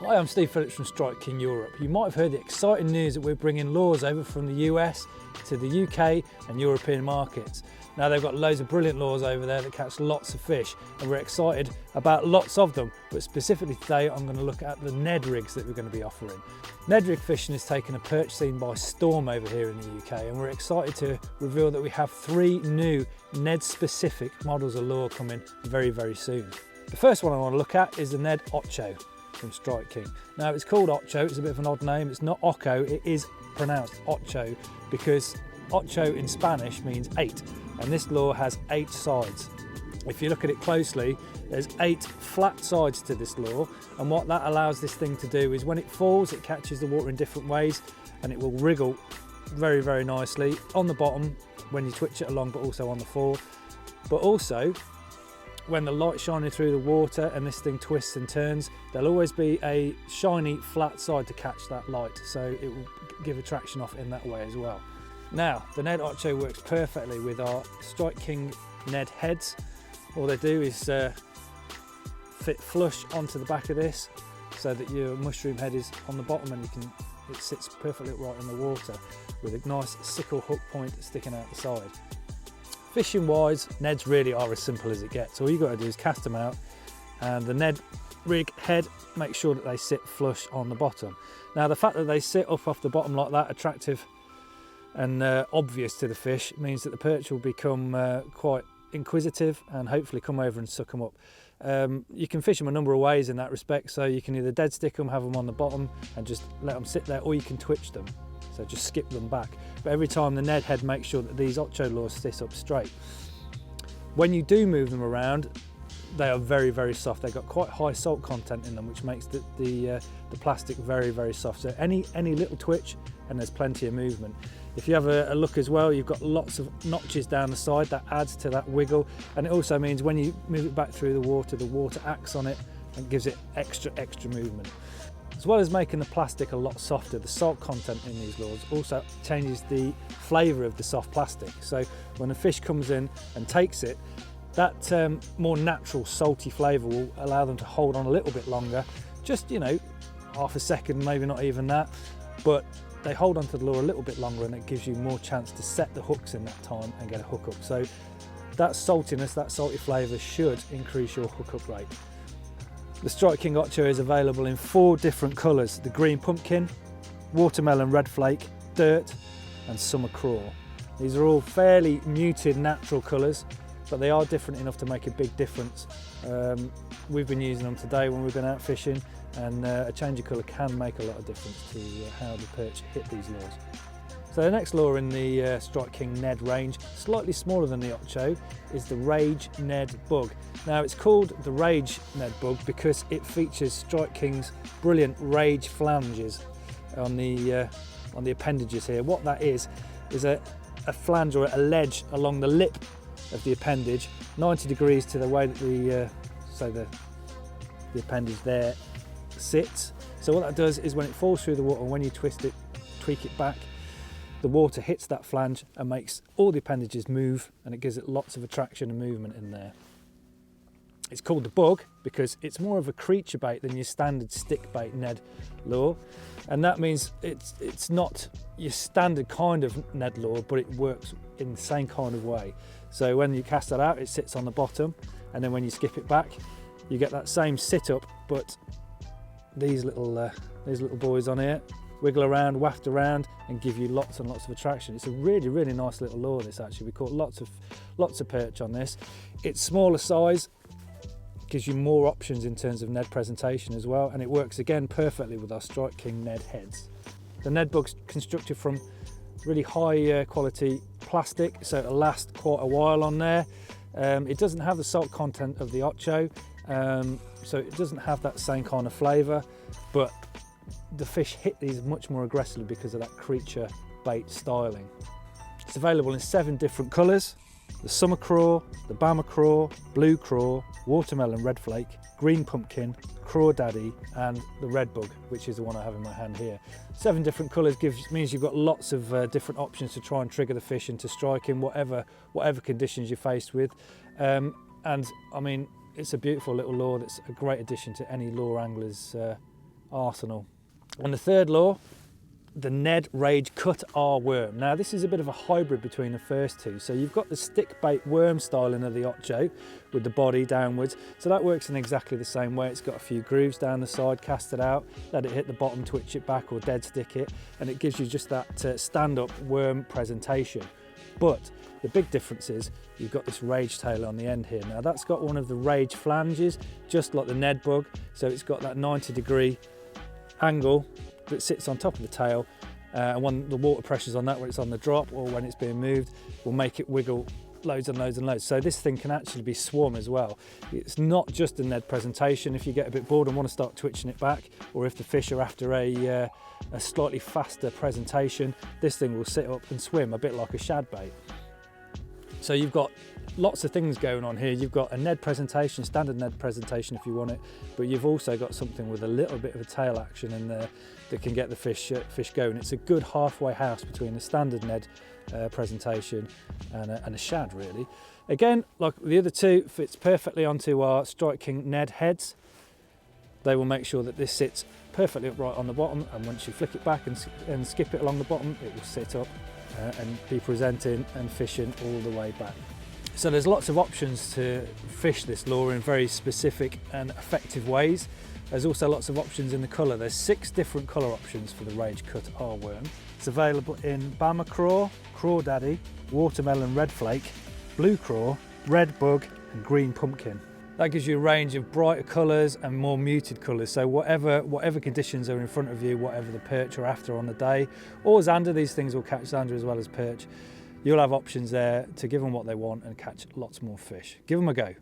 Hi, I'm Steve Phillips from Strike King Europe. You might have heard the exciting news that we're bringing lures over from the US to the UK and European markets. Now they've got loads of brilliant lures over there that catch lots of fish, and we're excited about lots of them. But specifically today, I'm going to look at the Ned Rigs that we're going to be offering. Ned Rig fishing has taken a perch scene by storm over here in the UK, and we're excited to reveal that we have 3 new Ned specific models of lure coming very, very soon. The first one I want to look at is the Ned Ocho from Strike King. Now it's called Ocho, it's a bit of an odd name, it's not Ocho, it is pronounced Ocho because Ocho in Spanish means 8, and this lure has 8 sides. If you look at it closely, there's 8 flat sides to this lure, and what that allows this thing to do is when it falls, it catches the water in different ways and it will wriggle very, very nicely on the bottom when you twitch it along, but also on the fall. But also, when the light's shining through the water and this thing twists and turns, there'll always be a shiny flat side to catch that light, so it will give a traction off in that way as well. Now, the Ned Ocho works perfectly with our Strike King Ned heads. All they do is fit flush onto the back of this so that your mushroom head is on the bottom and it sits perfectly upright in the water with a nice sickle hook point sticking out the side. Fishing wise, Neds really are as simple as it gets. All you've got to do is cast them out, and the Ned Rig head, make sure that they sit flush on the bottom. Now the fact that they sit up off the bottom like that, attractive and obvious to the fish, means that the perch will become quite inquisitive and hopefully come over and suck them up. You can fish them a number of ways in that respect, so you can either dead stick them, have them on the bottom and just let them sit there, or you can twitch them, so just skip them back. But every time the Ned head makes sure that these Ocho lures sit up straight. When you do move them around, they are very, very soft. They've got quite high salt content in them, which makes the plastic very, very soft. So any little twitch and there's plenty of movement. If you have a look as well, you've got lots of notches down the side that adds to that wiggle, and it also means when you move it back through the water acts on it and gives it extra movement. As well as making the plastic a lot softer, the salt content in these lures also changes the flavour of the soft plastic. So when a fish comes in and takes it, that more natural salty flavour will allow them to hold on a little bit longer, just, you know, half a second, maybe not even that, but they hold onto the lure a little bit longer and it gives you more chance to set the hooks in that time and get a hook up. So that saltiness, that salty flavour should increase your hookup rate. The Strike King Ocho is available in 4 different colours: the green pumpkin, watermelon red flake, dirt and summer craw. These are all fairly muted natural colours, but they are different enough to make a big difference. We've been using them today when we've been out fishing, and a change of colour can make a lot of difference to how the perch hit these lures. So the next lure in the Strike King Ned range, slightly smaller than the Ocho, is the Rage Ned Bug. Now it's called the Rage Ned Bug because it features Strike King's brilliant Rage flanges on the appendages here. What that is a flange or a ledge along the lip of the appendage, 90 degrees to the way that the appendage there sits. So what that does is when it falls through the water, when you twist it, tweak it back, the water hits that flange and makes all the appendages move, and it gives it lots of attraction and movement in there. It's called the Bug because it's more of a creature bait than your standard stick bait Ned lure, and that means it's not your standard kind of Ned lure, but it works in the same kind of way. So when you cast that out, it sits on the bottom, and then when you skip it back, you get that same sit up, but these little boys on here wiggle around, waft around, and give you lots and lots of attraction. It's a really, really nice little lure, this actually. We caught lots of perch on this. It's smaller size, gives you more options in terms of Ned presentation as well, and it works again perfectly with our Strike King Ned heads. The Ned Bug's constructed from really high quality plastic, so it'll last quite a while on there. It doesn't have the salt content of the Ocho, so it doesn't have that same kind of flavour, but the fish hit these much more aggressively because of that creature bait styling. It's available in 7 different colours: the summer craw, the Bama craw, blue craw, watermelon red flake, green pumpkin, crawdaddy and the red bug, which is the one I have in my hand here. 7 different colours means you've got lots of different options to try and trigger the fish into striking whatever conditions you're faced with. And I mean, it's a beautiful little lure that's a great addition to any lure angler's arsenal. And the third lure, the Ned Rage Cut R worm. Now this is a bit of a hybrid between the first two. So you've got the stick bait worm styling of the Ocho with the body downwards. So that works in exactly the same way. It's got a few grooves down the side, cast it out, let it hit the bottom, twitch it back or dead stick it, and it gives you just that stand-up worm presentation. But the big difference is you've got this Rage tail on the end here. Now that's got one of the Rage flanges, just like the Ned Bug. So it's got that 90-degree angle that sits on top of the tail, and when the water pressure's on that, when it's on the drop or when it's being moved, will make it wiggle loads and loads and loads. So this thing can actually be swum as well. It's not just a Ned presentation. If you get a bit bored and want to start twitching it back, or if the fish are after a slightly faster presentation, this thing will sit up and swim a bit like a shad bait. So you've got lots of things going on here. You've got a Ned presentation, standard Ned presentation if you want it, but you've also got something with a little bit of a tail action in there that can get the fish going. It's a good halfway house between a standard Ned presentation and a shad, really. Again, like the other two, fits perfectly onto our Strike King Ned heads. They will make sure that this sits perfectly upright on the bottom, and once you flick it back and skip it along the bottom, it will sit up and be presenting and fishing all the way back. So there's lots of options to fish this lure in very specific and effective ways. There's also lots of options in the colour. There's 6 different colour options for the Rage Cut R worm. It's available in Bama Craw, Crawdaddy, Watermelon Red Flake, Blue Craw, Red Bug and Green Pumpkin. That gives you a range of brighter colours and more muted colours. So whatever conditions are in front of you, whatever the perch are after on the day, or zander, these things will catch zander as well as perch. You'll have options there to give them what they want and catch lots more fish. Give them a go.